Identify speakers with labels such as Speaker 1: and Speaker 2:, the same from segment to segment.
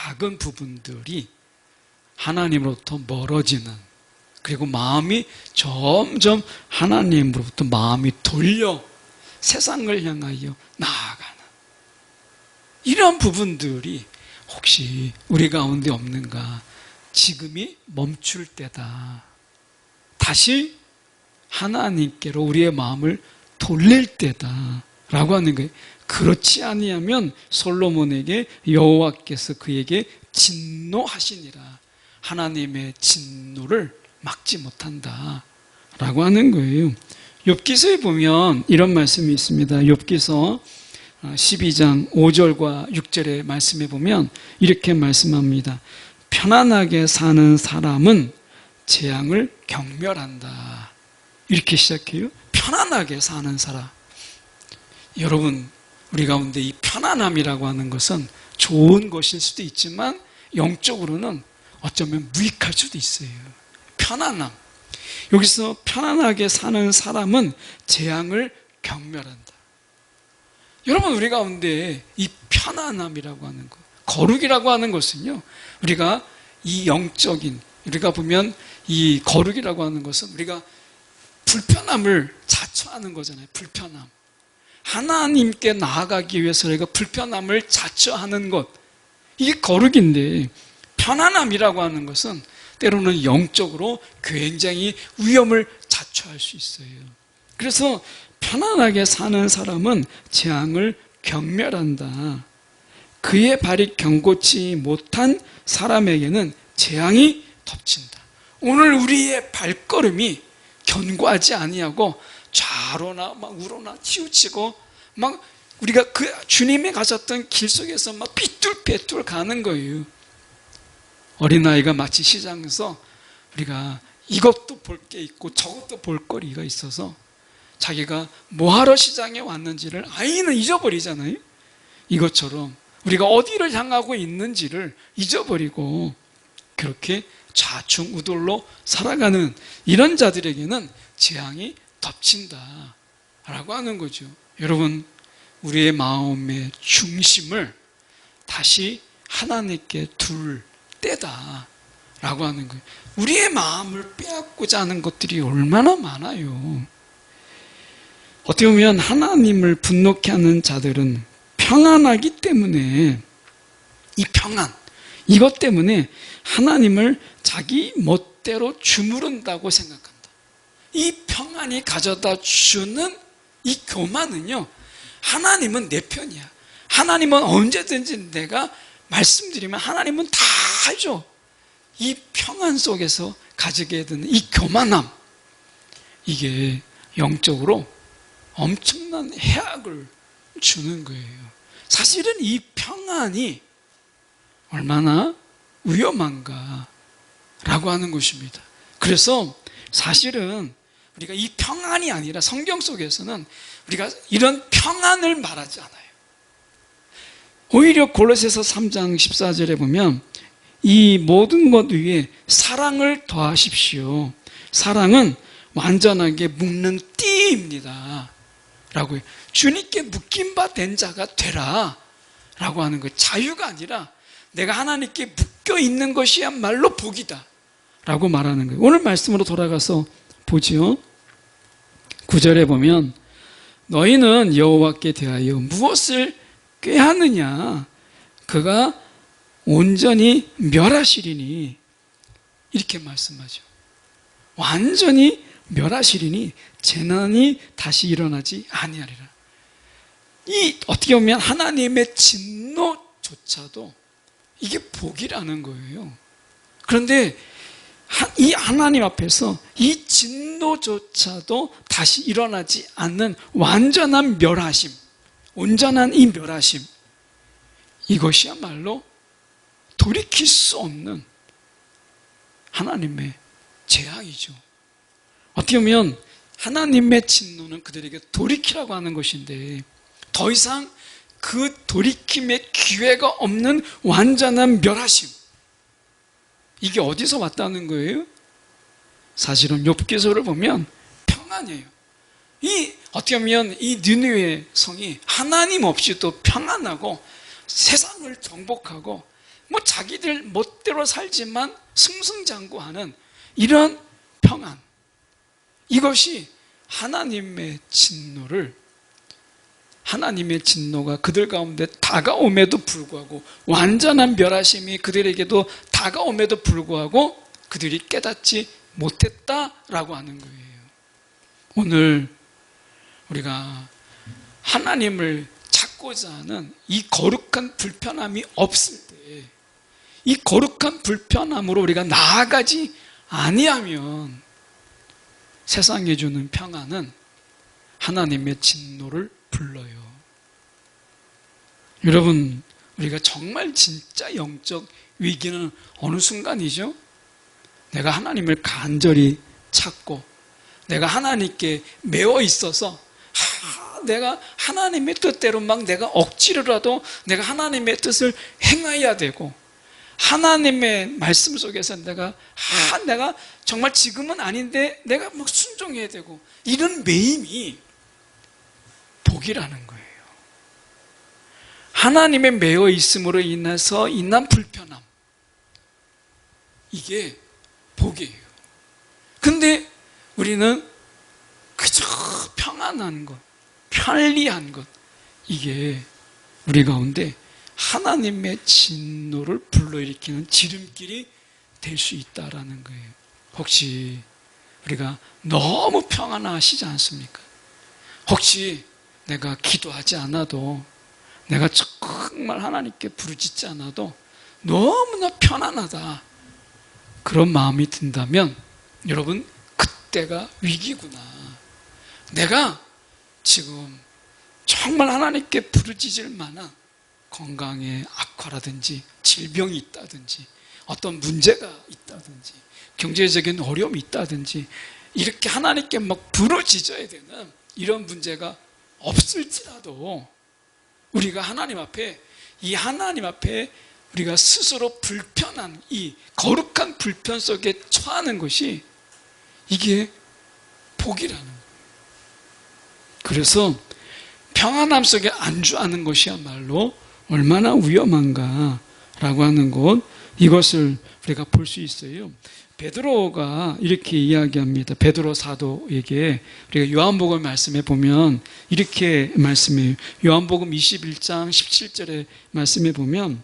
Speaker 1: 작은 부분들이 하나님으로부터 멀어지는, 그리고 마음이 점점 하나님으로부터 마음이 돌려 세상을 향하여 나아가는 이런 부분들이 혹시 우리 가운데 없는가? 지금이 멈출 때다. 다시 하나님께로 우리의 마음을 돌릴 때다 라고 하는 거예요. 그렇지 아니하면 솔로몬에게 여호와께서 그에게 진노하시니라. 하나님의 진노를 막지 못한다 라고 하는 거예요. 욥기서에 보면 이런 말씀이 있습니다. 욥기서 12장 5절과 6절의 말씀에 보면 이렇게 말씀합니다. 편안하게 사는 사람은 재앙을 경멸한다. 이렇게 시작해요. 편안하게 사는 사람. 여러분, 우리 가운데 이 편안함이라고 하는 것은 좋은 것일 수도 있지만 영적으로는 어쩌면 무익할 수도 있어요. 편안함. 여기서 편안하게 사는 사람은 재앙을 경멸한다. 여러분, 우리 가운데 이 편안함이라고 하는 것, 거룩이라고 하는 것은요, 우리가 이 영적인, 우리가 보면 이 거룩이라고 하는 것은 우리가 불편함을 자초하는 거잖아요. 불편함. 하나님께 나아가기 위해서 우리가 불편함을 자초하는 것, 이게 거룩인데, 편안함이라고 하는 것은 때로는 영적으로 굉장히 위험을 자초할 수 있어요. 그래서 편안하게 사는 사람은 재앙을 경멸한다. 그의 발이 견고치 못한 사람에게는 재앙이 덮친다. 오늘 우리의 발걸음이 견고하지 아니하고 좌로나 막 우로나 치우치고 막 우리가 그 주님이 가셨던 길 속에서 막 삐뚤빼뚤 가는 거예요. 어린아이가 마치 시장에서 우리가 이것도 볼 게 있고 저것도 볼 거리가 있어서 자기가 뭐하러 시장에 왔는지를 아이는 잊어버리잖아요. 이것처럼 우리가 어디를 향하고 있는지를 잊어버리고 그렇게 좌충우돌로 살아가는 이런 자들에게는 재앙이 덮친다 라고 하는 거죠. 여러분, 우리의 마음의 중심을 다시 하나님께 둘 때다 라고 하는 거예요. 우리의 마음을 빼앗고자 하는 것들이 얼마나 많아요. 어떻게 보면 하나님을 분노케 하는 자들은 평안하기 때문에, 이 평안, 이것 때문에 하나님을 자기 멋대로 주무른다고 생각한다. 이 평안이 가져다 주는 이 교만은요, 하나님은 내 편이야. 하나님은 언제든지 내가 말씀드리면 하나님은 다 해줘. 이 평안 속에서 가지게 되는 이 교만함, 이게 영적으로 엄청난 해악을 주는 거예요. 사실은 이 평안이 얼마나 위험한가 라고 하는 것입니다. 그래서 사실은 우리가 이 평안이 아니라 성경 속에서는 우리가 이런 평안을 말하지 않아요. 오히려 골로새서 3장 14절에 보면 이 모든 것 위에 사랑을 더하십시오. 사랑은 완전하게 묶는 띠입니다 라고 해요. 주님께 묶인 바 된 자가 되라 라고 하는 거예요. 자유가 아니라 내가 하나님께 묶여 있는 것이야말로 복이다 라고 말하는 거예요. 오늘 말씀으로 돌아가서 보죠. 9절에 보면 너희는 여호와께 대하여 무엇을 꾀하느냐, 그가 온전히 멸하시리니, 이렇게 말씀하죠. 완전히 멸하시리니 재난이 다시 일어나지 아니하리라. 이 어떻게 보면 하나님의 진노조차도 이게 복이라는 거예요. 그런데 이 하나님 앞에서 이 진노조차도 다시 일어나지 않는 완전한 멸하심, 온전한 이 멸하심, 이것이야말로 돌이킬 수 없는 하나님의 재앙이죠. 어떻게 보면 하나님의 진노는 그들에게 돌이키라고 하는 것인데, 더 이상 그 돌이킴의 기회가 없는 완전한 멸하심, 이게 어디서 왔다는 거예요? 사실은 욥기서를 보면 평안이에요. 이 어떻게 보면 이 니느웨 성이 하나님 없이도 평안하고 세상을 정복하고 뭐 자기들 멋대로 살지만 승승장구하는 이런 평안, 이것이 하나님의 진노가 그들 가운데 다가옴에도 불구하고, 완전한 멸하심이 그들에게도 다가옴에도 불구하고 그들이 깨닫지 못했다라고 하는 거예요. 오늘 우리가 하나님을 찾고자 하는 이 거룩한 불편함이 없을 때, 이 거룩한 불편함으로 우리가 나아가지 아니하면 세상에 주는 평안은 하나님의 진노를 불러요. 여러분, 우리가 정말 진짜 영적 위기는 어느 순간이죠? 내가 하나님을 간절히 찾고 내가 하나님께 매어 있어서 내가 하나님의 뜻대로 막 내가 억지로라도 내가 하나님의 뜻을 행해야 되고, 하나님의 말씀 속에서 내가 정말 지금은 아닌데 내가 막 순종해야 되고, 이런 매임이 복이라는 거예요. 하나님의 매어 있음으로 인해서 인한 불편함, 이게 복이에요. 근데 우리는 그저 평안한 것, 편리한 것, 이게 우리 가운데 하나님의 진노를 불러일으키는 지름길이 될 수 있다라는 거예요. 혹시 우리가 너무 평안하시지 않습니까? 혹시 내가 기도하지 않아도, 내가 정말 하나님께 부르짖지 않아도 너무나 편안하다, 그런 마음이 든다면 여러분, 그때가 위기구나. 내가 지금 정말 하나님께 부르짖을 만한 건강의 악화라든지 질병이 있다든지 어떤 문제가 있다든지 경제적인 어려움이 있다든지 이렇게 하나님께 막 부르짖어야 되는 이런 문제가 없을지라도 우리가 하나님 앞에 우리가 스스로 불편한 이 거룩한 불편 속에 처하는 것이, 이게 복이라는 거예요. 그래서 평안함 속에 안주하는 것이야말로 얼마나 위험한가라고 하는 것, 이것을 우리가 볼 수 있어요. 베드로가 이렇게 이야기합니다. 베드로 사도에게 우리가 요한복음 말씀에 보면 이렇게 말씀해요. 요한복음 21장 17절에 말씀해 보면,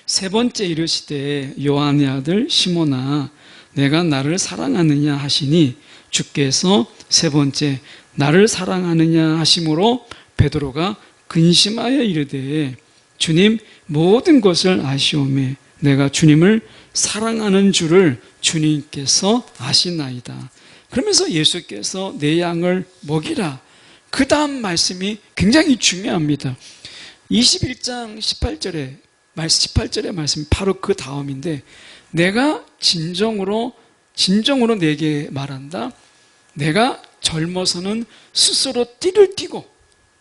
Speaker 1: 세 번째 이르시되 요한의 아들 시몬아 내가 나를 사랑하느냐 하시니, 주께서 세 번째 나를 사랑하느냐 하심으로 베드로가 근심하여 이르되 주님 모든 것을 아시오매 내가 주님을 사랑하는 줄을 주님께서 아시나이다. 그러면서 예수께서 내 양을 먹이라. 그 다음 말씀이 굉장히 중요합니다. 21장 18절의 말씀이 바로 그 다음인데, 내가 진정으로 내게 말한다. 내가 젊어서는 스스로 띠를 띠고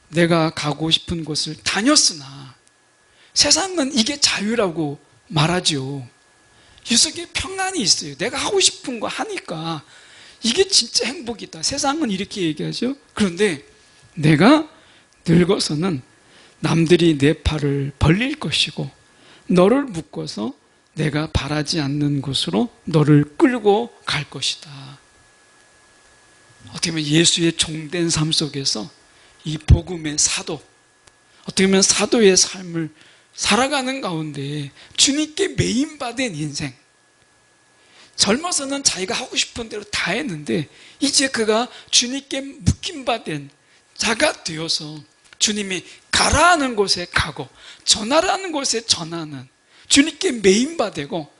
Speaker 1: 내가 가고 싶은 곳을 다녔으나, 세상은 이게 자유라고 말하죠. 이 속에 평안이 있어요. 내가 하고 싶은 거 하니까 이게 진짜 행복이다. 세상은 이렇게 얘기하죠. 그런데 내가 늙어서는 남들이 내 팔을 벌릴 것이고 너를 묶어서 내가 바라지 않는 곳으로 너를 끌고 갈 것이다. 어떻게 보면 예수의 종된 삶 속에서 이 복음의 사도, 어떻게 보면 사도의 삶을 살아가는 가운데 주님께 매임받은 인생, 젊어서는 자기가 하고 싶은 대로 다 했는데 이제 그가 주님께 묶임받은 자가 되어서 주님이 가라하는 곳에 가고 전하라는 곳에 전하는, 주님께 매임받고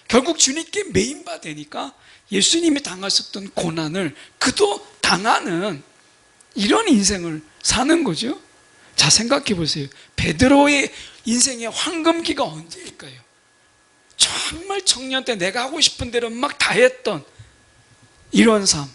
Speaker 1: 결국 주님께 매임받으니까 예수님이 당하셨던 고난을 그도 당하는 이런 인생을 사는 거죠. 자, 생각해 보세요. 베드로의 인생의 황금기가 언제일까요? 정말 청년 때 내가 하고 싶은 대로 막 다 했던 이런 삶.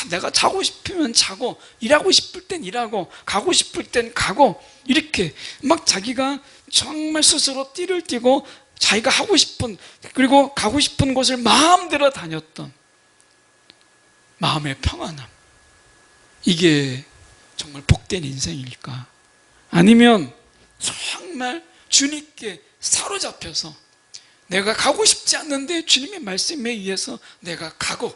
Speaker 1: 내가 자고 싶으면 자고, 일하고 싶을 땐 일하고, 가고 싶을 땐 가고, 이렇게 막 자기가 정말 스스로 띠를 띠고 자기가 하고 싶은, 그리고 가고 싶은 곳을 마음대로 다녔던 마음의 평안함, 이게 정말 복된 인생일까? 아니면 정말 주님께 사로잡혀서 내가 가고 싶지 않는데 주님의 말씀에 의해서 내가 가고,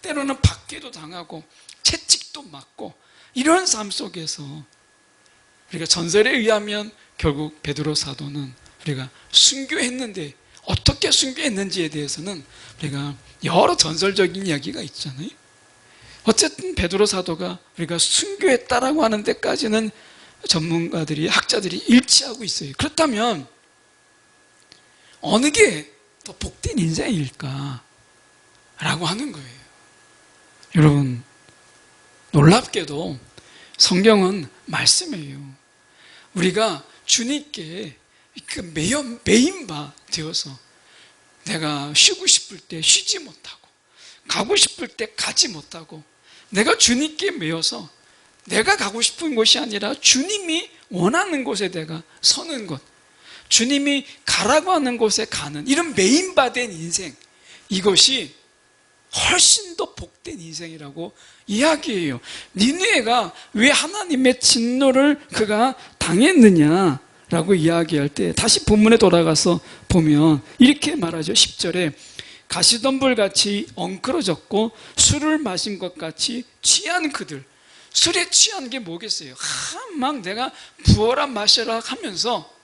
Speaker 1: 때로는 박해도 당하고 채찍도 맞고, 이런 삶 속에서 우리가 전설에 의하면 결국 베드로 사도는 우리가 순교했는데, 어떻게 순교했는지에 대해서는 우리가 여러 전설적인 이야기가 있잖아요. 어쨌든 베드로 사도가 우리가 순교했다라고 하는 데까지는 전문가들이, 학자들이 일치하고 있어요. 그렇다면 어느 게 더 복된 인생일까? 라고 하는 거예요. 여러분, 놀랍게도 성경은 말씀이에요. 우리가 주님께 그 메인바 되어서 내가 쉬고 싶을 때 쉬지 못하고, 가고 싶을 때 가지 못하고, 내가 주님께 매여서 내가 가고 싶은 곳이 아니라 주님이 원하는 곳에 내가 서는 것, 주님이 가라고 하는 곳에 가는 이런 메인바된 인생, 이것이 훨씬 더 복된 인생이라고 이야기해요. 니느웨가 왜 하나님의 진노를 그가 당했느냐라고 이야기할 때 다시 본문에 돌아가서 보면 이렇게 말하죠. 10절에 가시덤불같이 엉클어졌고 술을 마신 것 같이 취한 그들. 술에 취한 게 뭐겠어요? 막 내가 부어라 마셔라 하면서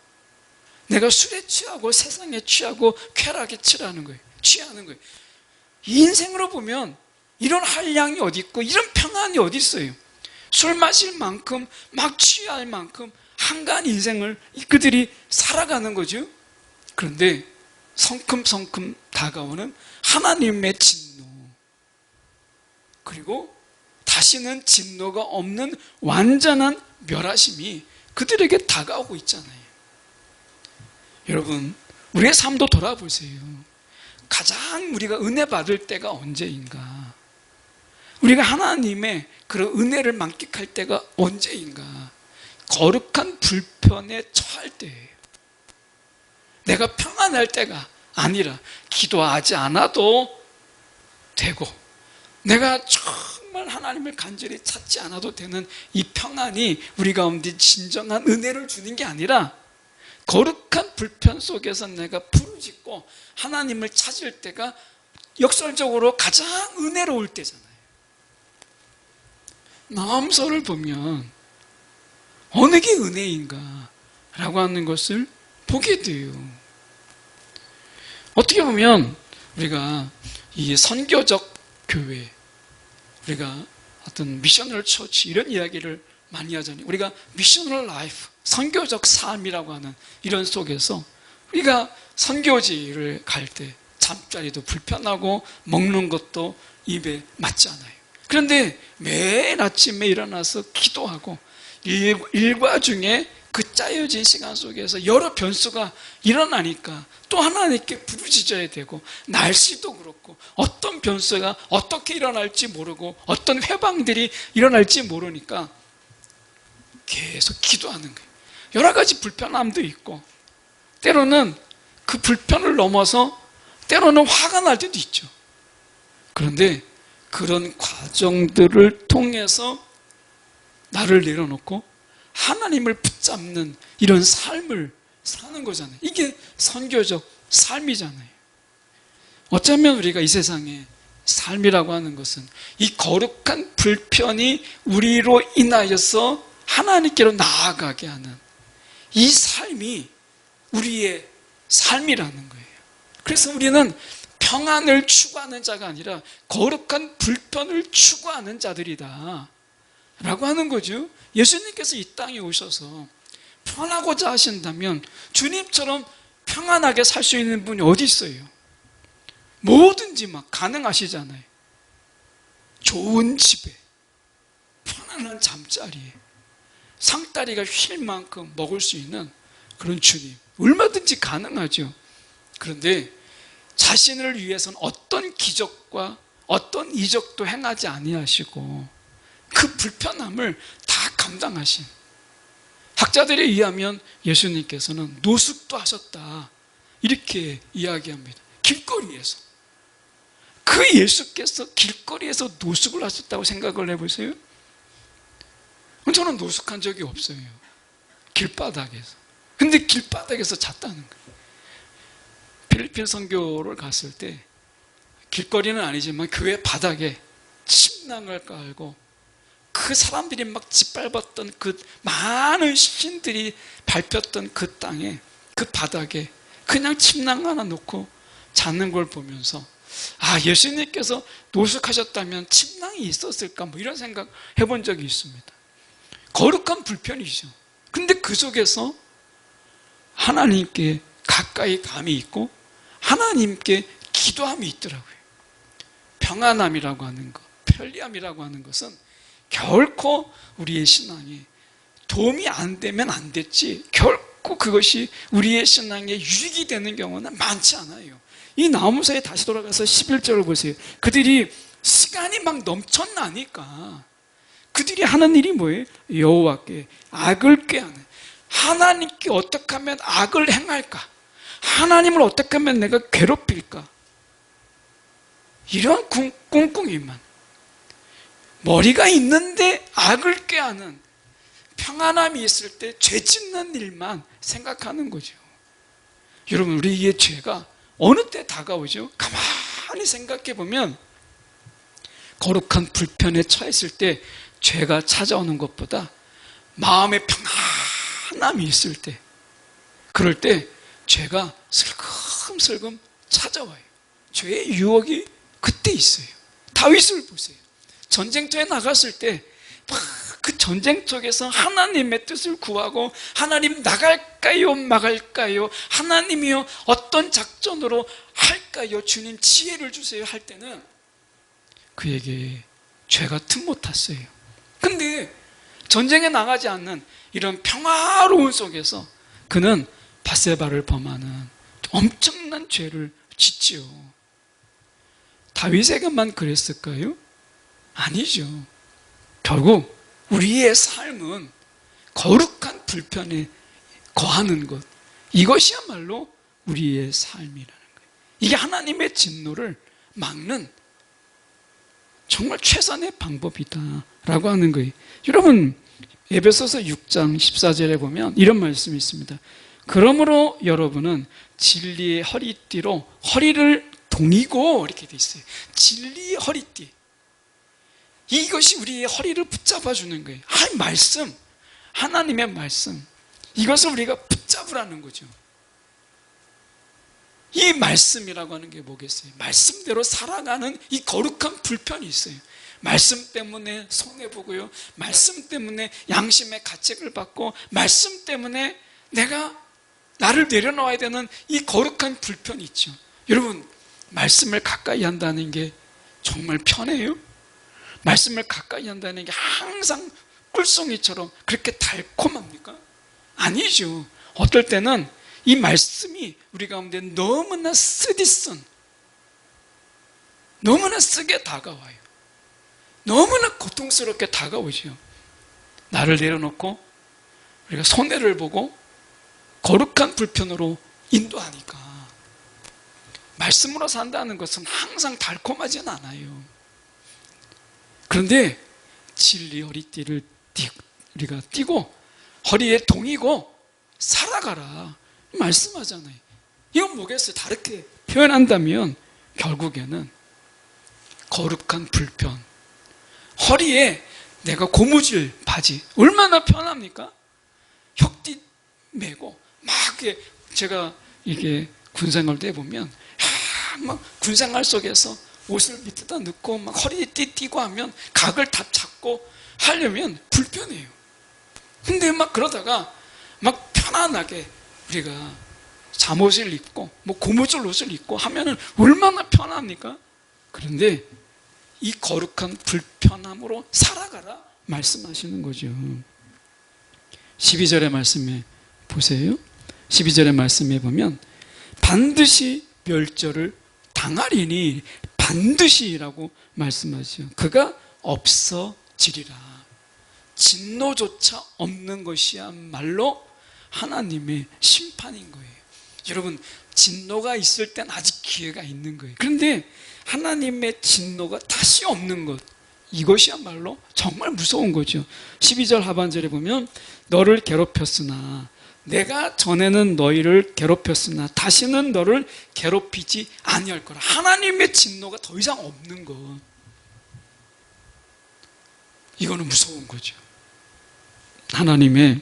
Speaker 1: 내가 술에 취하고 세상에 취하고 쾌락에 취하는 거예요. 인생으로 보면 이런 한량이 어디 있고 이런 평안이 어디 있어요? 술 마실 만큼 막 취할 만큼 한가한 인생을 그들이 살아가는 거죠. 그런데 성큼성큼 다가오는 하나님의 진노, 그리고 다시는 진노가 없는 완전한 멸하심이 그들에게 다가오고 있잖아요. 여러분, 우리의 삶도 돌아보세요. 가장 우리가 은혜 받을 때가 언제인가? 우리가 하나님의 그런 은혜를 만끽할 때가 언제인가? 거룩한 불편에 처할 때예요. 내가 평안할 때가 아니라 기도하지 않아도 되고, 내가 정말 하나님을 간절히 찾지 않아도 되는 이 평안이 우리 가운데 진정한 은혜를 주는 게 아니라, 거룩한 불편 속에서 내가 부르짖고 하나님을 찾을 때가 역설적으로 가장 은혜로울 때잖아요. 마음서를 보면 어느 게 은혜인가 라고 하는 것을 보게 돼요. 어떻게 보면 우리가 이 선교적 교회, 우리가 어떤 미셔널 처치 이런 이야기를 많이 하잖아요. 우리가 미셔널 라이프, 선교적 삶이라고 하는 이런 속에서 우리가 선교지를 갈 때 잠자리도 불편하고 먹는 것도 입에 맞지 않아요. 그런데 매일 아침에 일어나서 기도하고 일과 중에 그 짜여진 시간 속에서 여러 변수가 일어나니까 또 하나님께 부르짖어야 되고, 날씨도 그렇고 어떤 변수가 어떻게 일어날지 모르고 어떤 회방들이 일어날지 모르니까 계속 기도하는 거예요. 여러 가지 불편함도 있고, 때로는 그 불편을 넘어서 때로는 화가 날 때도 있죠. 그런데 그런 과정들을 통해서 나를 내려놓고 하나님을 붙잡는 이런 삶을 사는 거잖아요. 이게 선교적 삶이잖아요. 어쩌면 우리가 이 세상에 삶이라고 하는 것은 이 거룩한 불편이 우리로 인하여서 하나님께로 나아가게 하는 이 삶이 우리의 삶이라는 거예요. 그래서 우리는 평안을 추구하는 자가 아니라 거룩한 불편을 추구하는 자들이다 라고 하는 거죠. 예수님께서 이 땅에 오셔서 편하고자 하신다면 주님처럼 평안하게 살 수 있는 분이 어디 있어요? 뭐든지 막 가능하시잖아요. 좋은 집에, 편안한 잠자리에, 상다리가 휠 만큼 먹을 수 있는 그런 주님, 얼마든지 가능하죠. 그런데 자신을 위해서는 어떤 기적과 어떤 이적도 행하지 아니하시고 그 불편함을 다 감당하신, 학자들에 의하면 예수님께서는 노숙도 하셨다 이렇게 이야기합니다. 길거리에서. 그 예수께서 길거리에서 노숙을 하셨다고 생각을 해보세요. 저는 노숙한 적이 없어요. 길바닥에서. 근데 길바닥에서 잤다는 거예요. 필리핀 선교를 갔을 때 길거리는 아니지만 교회 바닥에 침낭을 깔고 그 사람들이 막 짓밟았던 그 많은 신들이 밟혔던 그 땅에, 그 바닥에 그냥 침낭 하나 놓고 자는 걸 보면서, 아, 예수님께서 노숙하셨다면 침낭이 있었을까, 뭐 이런 생각 해본 적이 있습니다. 거룩한 불편이죠. 근데 그 속에서 하나님께 가까이 감이 있고 하나님께 기도함이 있더라고요. 평안함이라고 하는 것, 편리함이라고 하는 것은 결코 우리의 신앙에 도움이 안 되면 안 됐지, 결코 그것이 우리의 신앙에 유익이 되는 경우는 많지 않아요. 이 나무사에 다시 돌아가서 11절을 보세요. 그들이 시간이 막 넘쳐나니까 그들이 하는 일이 뭐예요? 여호와께 악을 꾀하는, 하나님께 어떻게 하면 악을 행할까, 하나님을 어떻게 하면 내가 괴롭힐까, 이런 꿍꿍이만, 머리가 있는데 악을 꾀하는, 평안함이 있을 때 죄 짓는 일만 생각하는 거죠. 여러분, 우리의 죄가 어느 때 다가오죠? 가만히 생각해 보면 거룩한 불편에 처했을 때 죄가 찾아오는 것보다 마음의 평안함이 있을 때, 그럴 때 죄가 슬금슬금 찾아와요. 죄의 유혹이 그때 있어요. 다윗을 보세요. 전쟁터에 나갔을 때 그 전쟁터에서 하나님의 뜻을 구하고, 하나님 나갈까요 막을까요, 하나님이요 어떤 작전으로 할까요, 주님 지혜를 주세요 할 때는 그에게 죄가 틈 못 탔어요. 근데 전쟁에 나가지 않는 이런 평화로운 속에서 그는 밧세바를 범하는 엄청난 죄를 짓지요. 다윗에게만 그랬을까요? 아니죠. 결국 우리의 삶은 거룩한 불편에 거하는 것, 이것이야말로 우리의 삶이라는 거예요. 이게 하나님의 진노를 막는 정말 최선의 방법이다라고 하는 거예요. 여러분, 에베소서 6장 14절에 보면 이런 말씀이 있습니다. 그러므로 여러분은 진리의 허리띠로 허리를 동이고, 이렇게 돼 있어요. 진리의 허리띠, 이것이 우리의 허리를 붙잡아 주는 거예요. 말씀, 하나님의 말씀, 이것을 우리가 붙잡으라는 거죠. 이 말씀이라고 하는 게 뭐겠어요? 말씀대로 살아가는 이 거룩한 불편이 있어요. 말씀 때문에 손해보고요, 말씀 때문에 양심의 가책을 받고, 말씀 때문에 내가 나를 내려놓아야 되는 이 거룩한 불편이 있죠. 여러분, 말씀을 가까이 한다는 게 정말 편해요? 말씀을 가까이 한다는 게 항상 꿀송이처럼 그렇게 달콤합니까? 아니죠. 어떨 때는 이 말씀이 우리 가운데 너무나 쓰디쓴, 너무나 쓰게 다가와요. 너무나 고통스럽게 다가오죠. 나를 내려놓고 우리가 손해를 보고 거룩한 불편으로 인도하니까. 말씀으로 산다는 것은 항상 달콤하진 않아요. 그런데 진리 허리띠를 우리가 띠고 허리에 동이고 살아가라 말씀하잖아요. 이건 뭐겠어요? 다르게 표현한다면 결국에는 거룩한 불편, 허리에 내가 고무줄 바지 얼마나 편합니까? 혁띠 메고 막 제가 이게 군생활 때 보면 막 군생활 속에서 옷을 밑에다 넣고 막 허리에 띠고 하면 각을 다 잡고 하려면 불편해요. 근데 막 그러다가 막 편안하게 우리가 잠옷을 입고 뭐 고무줄 옷을 입고 하면은 얼마나 편합니까? 그런데 이 거룩한 불편함으로 살아가라 말씀하시는 거죠. 12절의 말씀에 보세요. 12절의 말씀에 보면 반드시 멸절을 당하리니, 반드시라고 말씀하죠. 그가 없어지리라. 진노조차 없는 것이야말로 하나님의 심판인 거예요. 여러분, 진노가 있을 땐 아직 기회가 있는 거예요. 그런데 하나님의 진노가 다시 없는 것, 이것이야말로 정말 무서운 거죠. 12절 하반절에 보면 너를 괴롭혔으나 내가 전에는 너희를 괴롭혔으나 다시는 너를 괴롭히지 아니할 거라. 하나님의 진노가 더 이상 없는 것. 이거는 무서운 거죠. 하나님의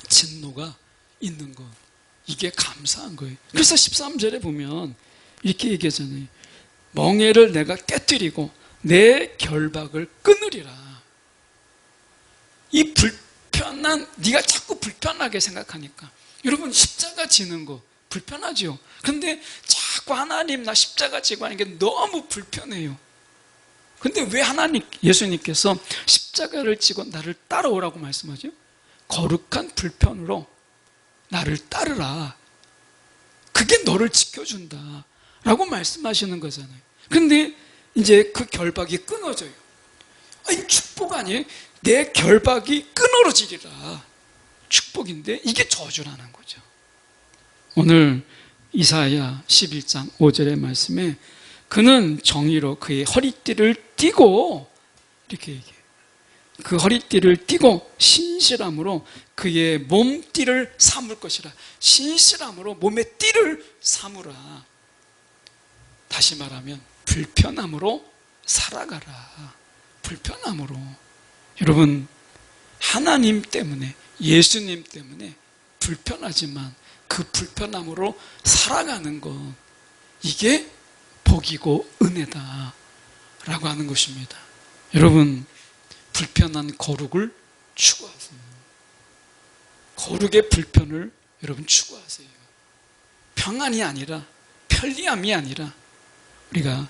Speaker 1: 진노가 있는 것. 이게 감사한 거예요. 그래서 13절에 보면 이렇게 얘기하잖아요. 멍에를 내가 깨뜨리고 내 결박을 끊으리라. 이 불편한, 네가 자꾸 불편하게 생각하니까. 여러분, 십자가 지는 거 불편하죠. 그런데 자꾸 하나님 나 십자가 지고 하는 게 너무 불편해요. 근데 왜 예수님께서 십자가를 지고 나를 따라오라고 말씀하죠? 거룩한 불편으로 나를 따르라. 그게 너를 지켜준다 라고 말씀하시는 거잖아요. 근데 이제 그 결박이 끊어져요. 이 축복 아니에요? 내 결박이 끊어지리라. 축복인데 이게 저주라는 거죠. 오늘 이사야 11장 5절의 말씀에 그는 정의로 그의 허리띠를 띠고, 이렇게 얘기해요. 그 허리띠를 띠고 신실함으로 그의 몸띠를 삼을 것이라. 신실함으로 몸의 띠를 삼으라. 다시 말하면 불편함으로 살아가라. 불편함으로. 여러분, 하나님 때문에, 예수님 때문에 불편하지만 그 불편함으로 살아가는 것, 이게 복이고 은혜다 라고 하는 것입니다. 여러분, 불편한 거룩을 추구하세요. 거룩의 불편을 여러분 추구하세요. 평안이 아니라, 편리함이 아니라 우리가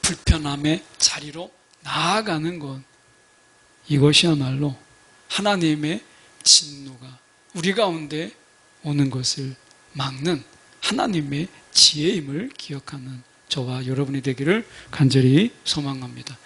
Speaker 1: 불편함의 자리로 나아가는 것, 이것이야말로 하나님의 진노가 우리 가운데 오는 것을 막는 하나님의 지혜임을 기억하는 저와 여러분이 되기를 간절히 소망합니다.